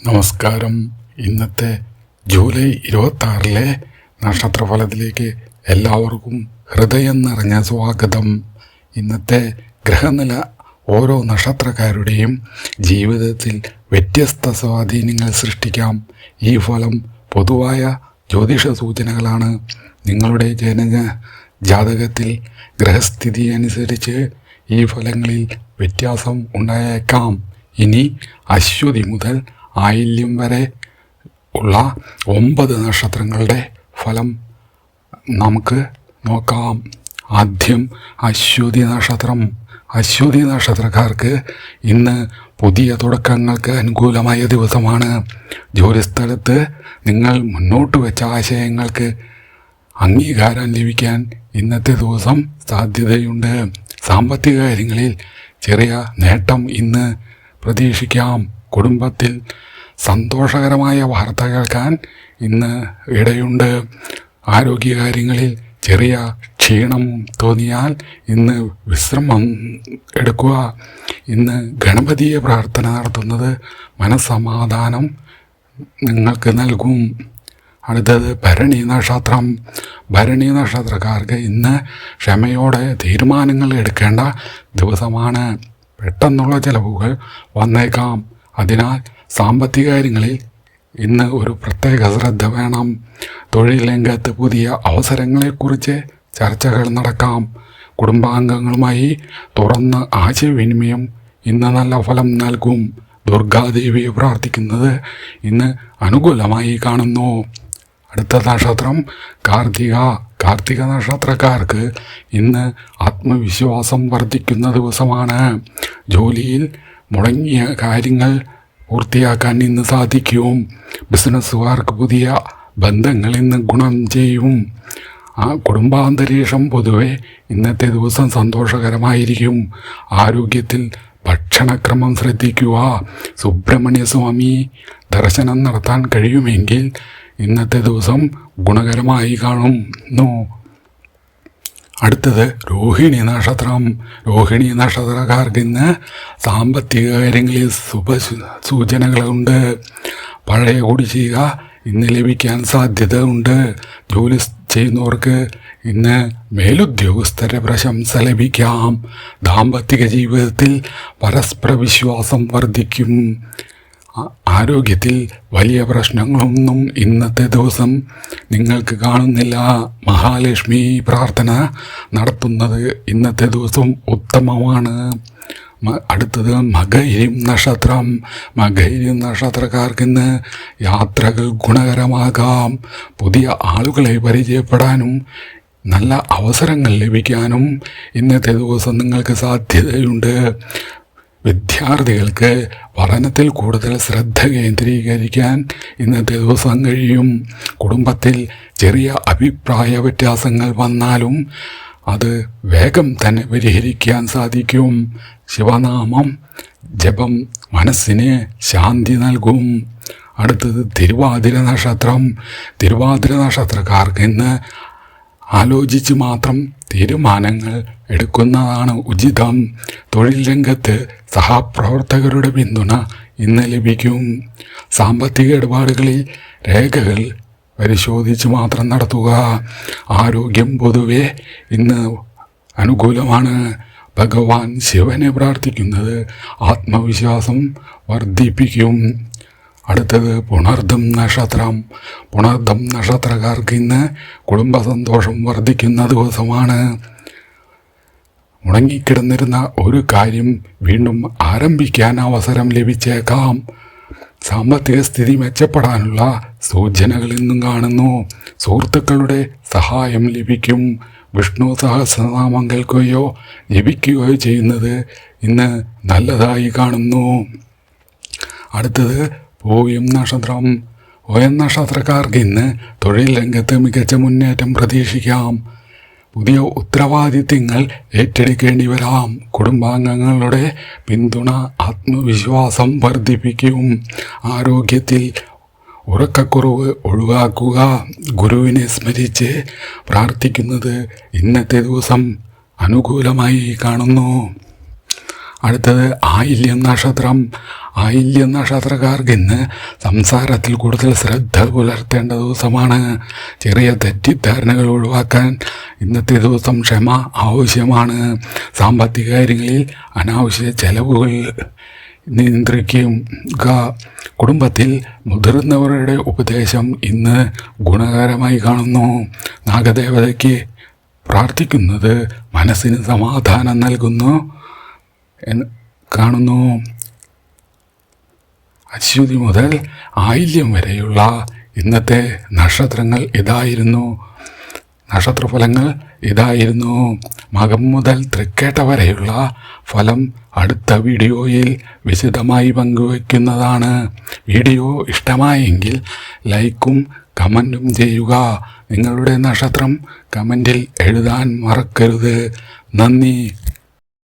നമസ്കാരം. ഇന്നത്തെ ജൂലൈ 26 നക്ഷത്രഫലത്തിലേക്ക് എല്ലാവർക്കും ഹൃദയം നിറഞ്ഞ സ്വാഗതം. ഇന്നത്തെ ഗ്രഹനില ഓരോ നക്ഷത്രക്കാരുടെയും ജീവിതത്തിൽ വ്യത്യസ്ത സ്വാധീനങ്ങൾ സൃഷ്ടിക്കാം. ഈ ഫലം പൊതുവായ ജ്യോതിഷ സൂചനകളാണ്. നിങ്ങളുടെ ജാതകത്തിൽ ഗ്രഹസ്ഥിതി അനുസരിച്ച് ഈ ഫലങ്ങളിൽ വ്യത്യാസം ഉണ്ടായേക്കാം. ഇനി അശ്വതി മുതൽ ആയില്യം വരെ ഉള്ള 9 നക്ഷത്രങ്ങളുടെ ഫലം നമുക്ക് നോക്കാം. ആദ്യം അശ്വതി നക്ഷത്രം. അശ്വതി നക്ഷത്രക്കാർക്ക് ഇന്ന് പുതിയ തുടക്കങ്ങൾക്ക് അനുകൂലമായ ദിവസമാണ്. ജോലിസ്ഥലത്ത് നിങ്ങൾ മുന്നോട്ട് വെച്ച ആശയങ്ങൾക്ക് അംഗീകാരം ലഭിക്കാൻ ഇന്നത്തെ ദിവസം സാധ്യതയുണ്ട്. സാമ്പത്തിക കാര്യങ്ങളിൽ ചെറിയ നേട്ടം ഇന്ന് പ്രതീക്ഷിക്കാം. കുടുംബത്തിൽ സന്തോഷകരമായ വാർത്ത കേൾക്കാൻ ഇന്ന് ഇടയുണ്ട്. ആരോഗ്യകാര്യങ്ങളിൽ ചെറിയ ക്ഷീണം തോന്നിയാൽ ഇന്ന് വിശ്രമം എടുക്കുക. ഇന്ന് ഗണപതിയെ പ്രാർത്ഥന നടത്തുന്നത് മനസ്സമാധാനം നിങ്ങൾക്ക് നൽകും. അടുത്തത് ഭരണി നക്ഷത്രം. ഭരണി നക്ഷത്രക്കാർക്ക് ഇന്ന് ക്ഷമയോടെ തീരുമാനങ്ങൾ എടുക്കേണ്ട ദിവസമാണ്. പെട്ടെന്നുള്ള ചെലവുകൾ വന്നേക്കാം. അതിനാൽ സാമ്പത്തിക കാര്യങ്ങളിൽ ഇന്ന് ഒരു പ്രത്യേക ശ്രദ്ധ വേണം. തൊഴിൽ രംഗത്ത് പുതിയ അവസരങ്ങളെക്കുറിച്ച് ചർച്ചകൾ നടക്കാം. കുടുംബാംഗങ്ങളുമായി തുറന്ന ആശയവിനിമയം ഇന്ന് നല്ല ഫലം നൽകും. ദുർഗാദേവിയെ പ്രാർത്ഥിക്കുന്നത് ഇന്ന് അനുകൂലമായി കാണുന്നു. അടുത്ത നക്ഷത്രം കാർത്തിക. കാർത്തിക നക്ഷത്രക്കാർക്ക് ഇന്ന് ആത്മവിശ്വാസം വർദ്ധിക്കുന്ന ദിവസമാണ്. ജോലിയിൽ മുടങ്ങിയ കാര്യങ്ങൾ പൂർത്തിയാക്കാൻ ഇന്ന് സാധിക്കും. ബിസിനസ്സുകാർക്ക് പുതിയ ബന്ധങ്ങൾ ഇന്ന് ഗുണം ചെയ്യും. കുടുംബാന്തരീക്ഷം പൊതുവെ ഇന്നത്തെ ദിവസം സന്തോഷകരമായിരിക്കും. ആരോഗ്യത്തിൽ ഭക്ഷണക്രമം ശ്രദ്ധിക്കുക. സുബ്രഹ്മണ്യ സ്വാമി ദർശനം നടത്താൻ കഴിയുമെങ്കിൽ ഇന്നത്തെ ദിവസം ഗുണകരമായി കാണുന്നു. അടുത്തത് രോഹിണി നക്ഷത്രം. രോഹിണി നക്ഷത്രക്കാർക്ക് ഇന്ന് സാമ്പത്തിക കാര്യങ്ങളിൽ സൂചനകളുണ്ട്. പഴയ കുടിശ്ശിക ഇന്ന് ലഭിക്കാൻ സാധ്യത ഉണ്ട്. ജോലി ചെയ്യുന്നവർക്ക് ഇന്ന് മേലുദ്യോഗസ്ഥരെ പ്രശംസ ലഭിക്കാം. ദാമ്പത്തിക ജീവിതത്തിൽ പരസ്പര വിശ്വാസം വർദ്ധിക്കും. ആരോഗ്യത്തിൽ വലിയ പ്രശ്നങ്ങളൊന്നും ഇന്നത്തെ ദിവസം നിങ്ങൾക്ക് കാണുന്നില്ല. മഹാലക്ഷ്മി പ്രാർത്ഥന നടത്തുന്നത് ഇന്നത്തെ ദിവസം ഉത്തമമാണ്. അടുത്തത് മകയിരം നക്ഷത്രം. മകയിരം നക്ഷത്രക്കാർക്ക് ഇന്ന് യാത്രകൾ ഗുണകരമാകാം. പുതിയ ആളുകളെ പരിചയപ്പെടാനും നല്ല അവസരങ്ങൾ ലഭിക്കാനും ഇന്നത്തെ ദിവസം നിങ്ങൾക്ക് സാധ്യതയുണ്ട്. വിദ്യാർത്ഥികൾക്ക് പഠനത്തിൽ കൂടുതൽ ശ്രദ്ധ കേന്ദ്രീകരിക്കാൻ ഇന്നത്തെ ദിവസം കഴിയും. കുടുംബത്തിൽ ചെറിയ അഭിപ്രായ വ്യത്യാസങ്ങൾ വന്നാലും അത് വേഗം തന്നെ പരിഹരിക്കാൻ സാധിക്കും. ശിവനാമം ജപം മനസ്സിന് ശാന്തി നൽകും. അടുത്തത് തിരുവാതിര നക്ഷത്രം. തിരുവാതിര നക്ഷത്രക്കാർക്ക് ഇന്ന് ആലോചിച്ച് മാത്രം തീരുമാനങ്ങൾ എടുക്കുന്നതാണ് ഉചിതം. തൊഴിൽ രംഗത്ത് സഹപ്രവർത്തകരുടെ പിന്തുണ ഇന്ന് ലഭിക്കും. സാമ്പത്തിക ഇടപാടുകളിൽ രേഖകൾ പരിശോധിച്ച് മാത്രം നടത്തുക. ആരോഗ്യം പൊതുവെ ഇന്ന് അനുകൂലമാണ്. ഭഗവാൻ ശിവനെ പ്രാർത്ഥിക്കുന്നത് ആത്മവിശ്വാസം വർദ്ധിപ്പിക്കും. അടുത്തത് പുണർദം നക്ഷത്രം. പുണർദം നക്ഷത്രക്കാർക്ക് ഇന്ന് കുടുംബ സന്തോഷം വർദ്ധിക്കുന്ന ദിവസമാണ്. മുടങ്ങിക്കിടന്നിരുന്ന ഒരു കാര്യം വീണ്ടും ആരംഭിക്കാൻ അവസരം ലഭിച്ചേക്കാം. സാമ്പത്തിക സ്ഥിതി മെച്ചപ്പെടാനുള്ള സൂചനകൾ ഇന്നും കാണുന്നു. സുഹൃത്തുക്കളുടെ സഹായം ലഭിക്കും. വിഷ്ണു സഹസ്രനാമം കേൾക്കുകയോ ജപിക്കുകയോ ചെയ്യുന്നത് ഇന്ന് നല്ലതായി കാണുന്നു. അടുത്തത് പൂയം നക്ഷത്രം. പൂയം നക്ഷത്രക്കാർക്ക് ഇന്ന് തൊഴിൽ രംഗത്ത് മികച്ച മുന്നേറ്റം പ്രതീക്ഷിക്കാം. പുതിയ ഉത്തരവാദിത്തങ്ങൾ ഏറ്റെടുക്കേണ്ടി വരാം. കുടുംബാംഗങ്ങളുടെ പിന്തുണ ആത്മവിശ്വാസം വർദ്ധിപ്പിക്കും. ആരോഗ്യത്തിൽ ഉറക്കക്കുറവ് ഒഴിവാക്കുക. ഗുരുവിനെ സ്മരിച്ച് പ്രാർത്ഥിക്കുന്നത് ഇന്നത്തെ ദിവസം അനുകൂലമായി കാണുന്നു. അടുത്തത് ആയില്യം നക്ഷത്രം. ആയില്യം നക്ഷത്രക്കാർക്ക് ഇന്ന് സംസാരത്തിൽ കൂടുതൽ ശ്രദ്ധ പുലർത്തേണ്ട ദിവസമാണ്. ചെറിയ തെറ്റിദ്ധാരണകൾ ഒഴിവാക്കാൻ ഇന്നത്തെ ദിവസം ക്ഷമ ആവശ്യമാണ്. സാമ്പത്തിക കാര്യങ്ങളിൽ അനാവശ്യ ചെലവുകൾ നിയന്ത്രിക്കുക. കുടുംബത്തിൽ മുതിർന്നവരുടെ ഉപദേശം ഇന്ന് ഗുണകരമായി കാണുന്നു. നാഗദേവതയ്ക്ക് പ്രാർത്ഥിക്കുന്നത് മനസ്സിന് സമാധാനം നൽകുന്നു എന്ന് കാണുന്നു. അശ്വതി മുതൽ ആയില്യം വരെയുള്ള ഇന്നത്തെ നക്ഷത്രഫലങ്ങൾ ഇതായിരുന്നു. മകം മുതൽ തൃക്കേട്ട വരെയുള്ള ഫലം അടുത്ത വീഡിയോയിൽ വിശദമായി പങ്കുവയ്ക്കുന്നതാണ്. വീഡിയോ ഇഷ്ടമായെങ്കിൽ ലൈക്കും കമൻറ്റും ചെയ്യുക. നിങ്ങളുടെ നക്ഷത്രം കമൻറ്റിൽ എഴുതാൻ മറക്കരുത്. നന്ദി.